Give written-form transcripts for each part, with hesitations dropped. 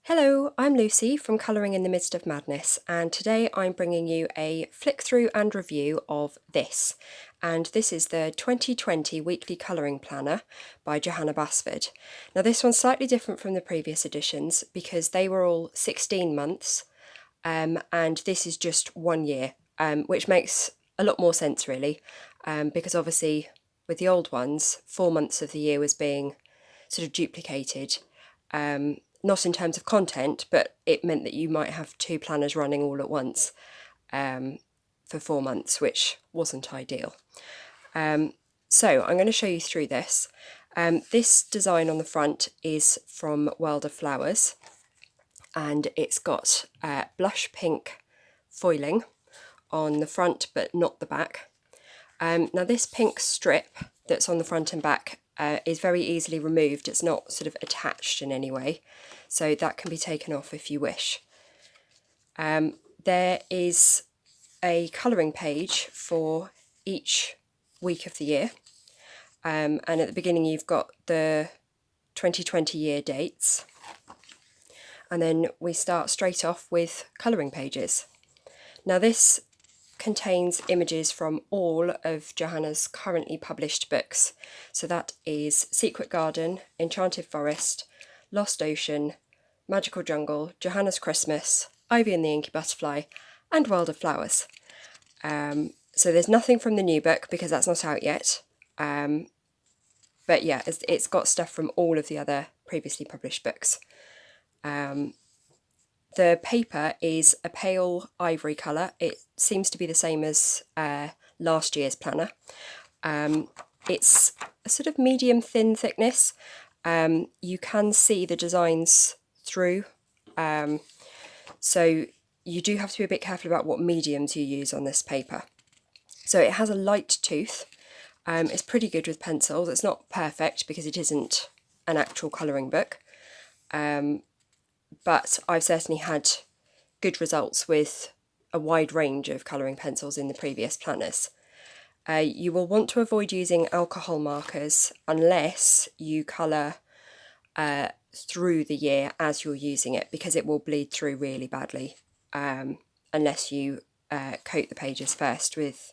Hello, I'm Lucy from Colouring in the Midst of Madness, and today I'm bringing you a flick through and review of this. And this is the 2020 Weekly Colouring Planner by Johanna Basford. Now this one's slightly different from the previous editions because they were all 16 months and this is just 1 year, which makes a lot more sense really, because obviously with the old ones 4 months of the year was being sort of duplicated. Not in terms of content, but it meant that you might have two planners running all at once for 4 months, which wasn't ideal. So I'm going to show you through this. This design on the front is from World of Flowers, and it's got blush pink foiling on the front but not the back. Now this pink strip that's on the front and back is very easily removed. It's not sort of attached in any way, so that can be taken off if you wish. There is a colouring page for each week of the year, and at the beginning you've got the 2020 year dates, and then we start straight off with colouring pages. Now this contains images from all of Johanna's currently published books. So that is Secret Garden, Enchanted Forest, Lost Ocean, Magical Jungle, Johanna's Christmas, Ivy and the Inky Butterfly, and World of Flowers. So there's nothing from the new book because that's not out yet. But yeah, it's got stuff from all of the other previously published books. The paper is a pale ivory colour. It seems to be the same as last year's planner. It's a sort of medium thin thickness. You can see the designs through, so you do have to be a bit careful about what mediums you use on this paper. So it has a light tooth. It's pretty good with pencils. It's not perfect because it isn't an actual colouring book. But I've certainly had good results with a wide range of colouring pencils in the previous planners. You will want to avoid using alcohol markers unless you colour through the year as you're using it, because it will bleed through really badly unless you coat the pages first with,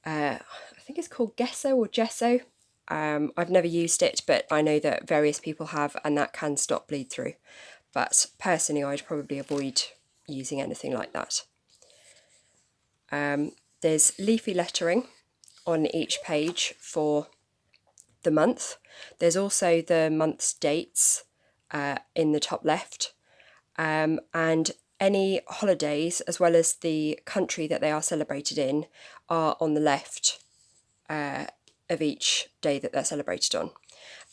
I think it's called gesso or gesso. I've never used it, but I know that various people have, and that can stop bleed through. But personally, I'd probably avoid using anything like that. There's leafy lettering on each page for the month. There's also the month's dates in the top left, and any holidays as well as the country that they are celebrated in are on the left of each day that they're celebrated on,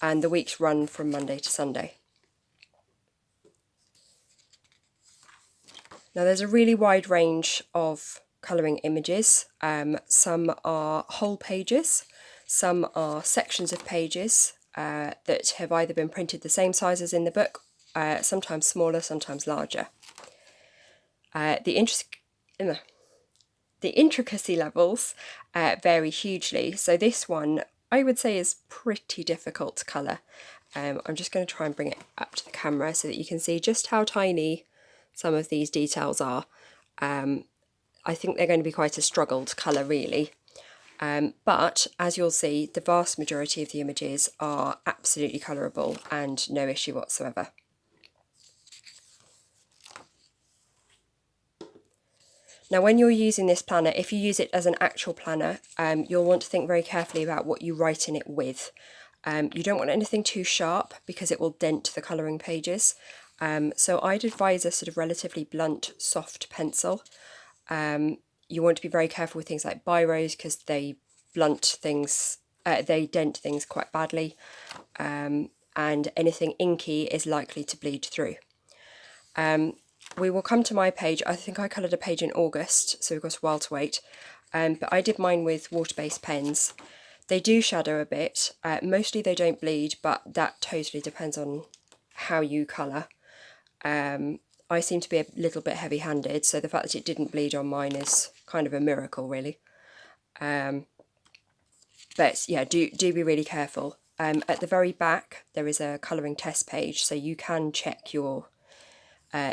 and the weeks run from Monday to Sunday. Now there's a really wide range of colouring images. Some are whole pages, some are sections of pages that have either been printed the same size as in the book, sometimes smaller, sometimes larger. The intricacy levels vary hugely, so this one I would say is pretty difficult to colour. I'm just going to try and bring it up to the camera so that you can see just how tiny some of these details are. I think they're going to be quite a struggle to colour really, but as you'll see, the vast majority of the images are absolutely colourable and no issue whatsoever. Now when you're using this planner, if you use it as an actual planner, you'll want to think very carefully about what you write in it with. You don't want anything too sharp because it will dent the colouring pages. So I'd advise a sort of relatively blunt, soft pencil. You want to be very careful with things like biros because they blunt things, they dent things quite badly, and anything inky is likely to bleed through. We will come to my page. I think I coloured a page in August, so we've got a while to wait, but I did mine with water-based pens. They do shadow a bit, mostly they don't bleed, but that totally depends on how you colour. I seem to be a little bit heavy-handed, so the fact that it didn't bleed on mine is kind of a miracle, really. But yeah, do be really careful. At the very back, there is a colouring test page, so you can check your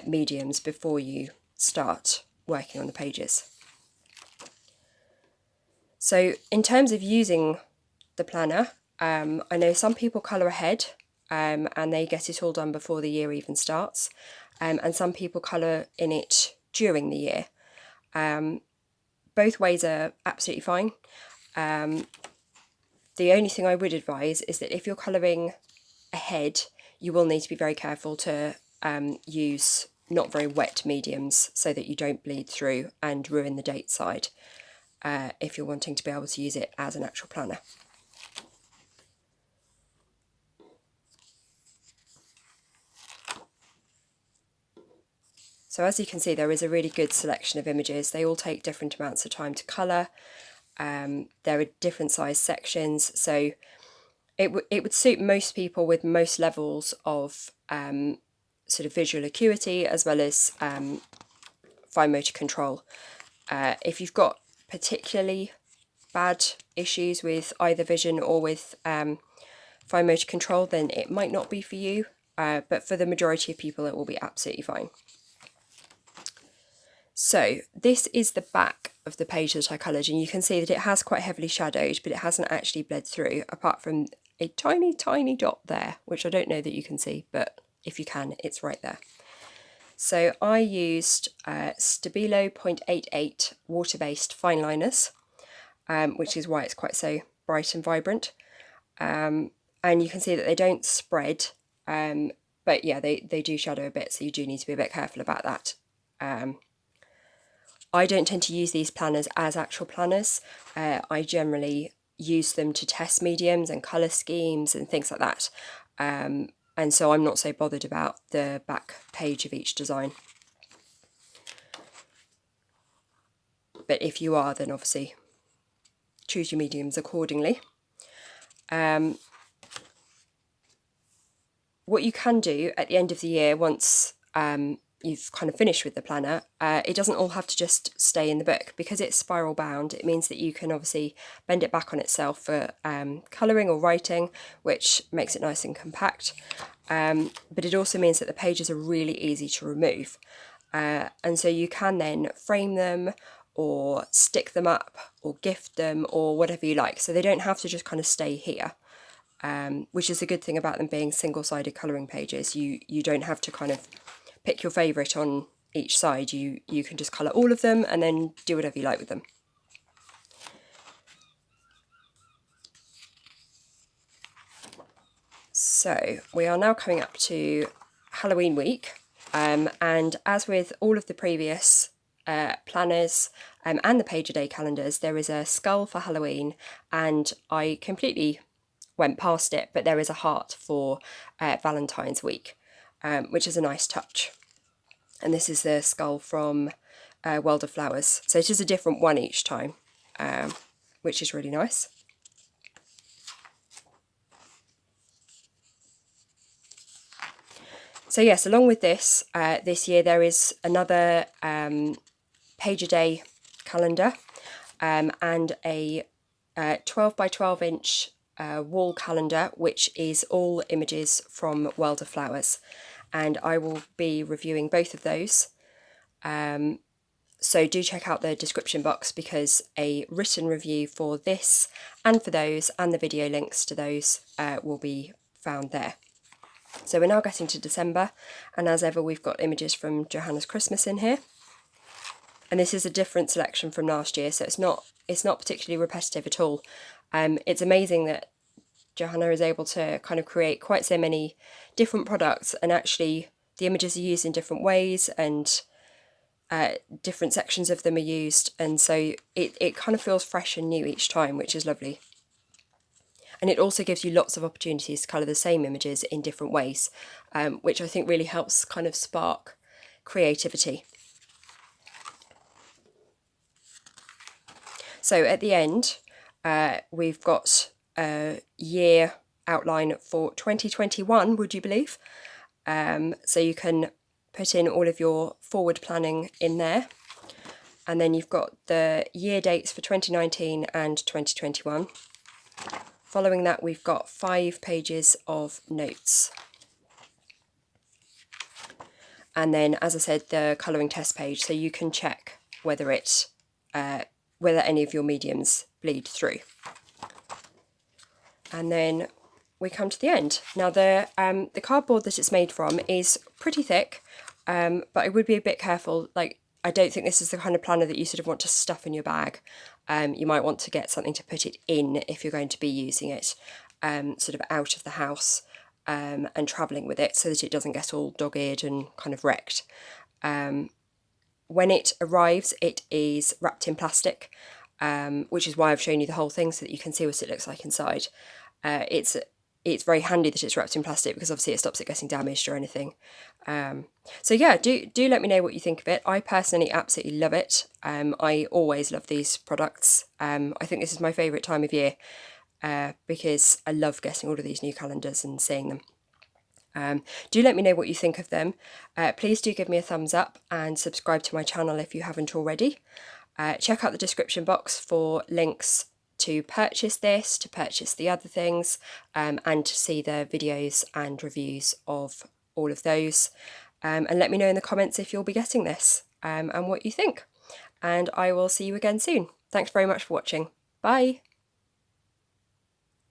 mediums before you start working on the pages. So in terms of using the planner, I know some people colour ahead and they get it all done before the year even starts, and some people colour in it during the year. Both ways are absolutely fine. The only thing I would advise is that if you're colouring ahead, you will need to be very careful to use not very wet mediums so that you don't bleed through and ruin the date side if you're wanting to be able to use it as an actual planner. So as you can see, there is a really good selection of images. They all take different amounts of time to colour. There are different size sections, so it would suit most people with most levels of sort of visual acuity as well as fine motor control. If you've got particularly bad issues with either vision or with fine motor control, then it might not be for you, but for the majority of people it will be absolutely fine. So this is the back of the page that I coloured, and you can see that it has quite heavily shadowed, but it hasn't actually bled through, apart from a tiny, tiny dot there, which I don't know that you can see, but if you can, it's right there. So I used Stabilo 0.88 water-based fine liners, which is why it's quite so bright and vibrant. And you can see that they don't spread, but yeah, they do shadow a bit, so you do need to be a bit careful about that. I don't tend to use these planners as actual planners. I generally use them to test mediums and colour schemes and things like that. And so I'm not so bothered about the back page of each design. But if you are, then obviously choose your mediums accordingly. What you can do at the end of the year, once you've kind of finished with the planner, it doesn't all have to just stay in the book. Because it's spiral bound, it means that you can obviously bend it back on itself for colouring or writing, which makes it nice and compact. But it also means that the pages are really easy to remove. And so you can then frame them or stick them up or gift them or whatever you like. So they don't have to just kind of stay here. Which is a good thing about them being single-sided colouring pages. You don't have to kind of pick your favourite on each side. You can just colour all of them and then do whatever you like with them. So we are now coming up to Halloween week, and as with all of the previous planners and the page a day calendars, there is a skull for Halloween, and I completely went past it, but there is a heart for Valentine's week, which is a nice touch. And this is the skull from World of Flowers. So it is a different one each time, which is really nice. So yes, along with this, this year there is another page a day calendar and a 12 by 12 inch wall calendar, which is all images from World of Flowers, and I will be reviewing both of those. So do check out the description box, because a written review for this and for those and the video links to those will be found there. So we're now getting to December, and as ever we've got images from Johanna's Christmas in here. And this is a different selection from last year, so it's not particularly repetitive at all. It's amazing that Johanna is able to kind of create quite so many different products, and actually the images are used in different ways, and different sections of them are used, and so it kind of feels fresh and new each time, which is lovely. And it also gives you lots of opportunities to colour the same images in different ways, which I think really helps kind of spark creativity. So at the end, we've got a year outline for 2021, would you believe? So you can put in all of your forward planning in there. And then you've got the year dates for 2019 and 2021. Following that, we've got 5 pages of notes. and then, as I said, the colouring test page, so you can check whether whether any of your mediums bleed through. And then we come to the end. Now the cardboard that it's made from is pretty thick, but I would be a bit careful. Like, I don't think this is the kind of planner that you sort of want to stuff in your bag. You might want to get something to put it in if you're going to be using it sort of out of the house and travelling with it, so that it doesn't get all dog-eared and kind of wrecked. When it arrives, it is wrapped in plastic, which is why I've shown you the whole thing so that you can see what it looks like inside. It's very handy that it's wrapped in plastic, because obviously it stops it getting damaged or anything. So yeah, do let me know what you think of it. I personally absolutely love it. I always love these products. I think this is my favourite time of year because I love getting all of these new calendars and seeing them. Do let me know what you think of them. Please do give me a thumbs up and subscribe to my channel if you haven't already. Check out the description box for links to purchase this, to purchase the other things, and to see the videos and reviews of all of those. And let me know in the comments if you'll be getting this and what you think. And I will see you again soon. Thanks very much for watching. Bye!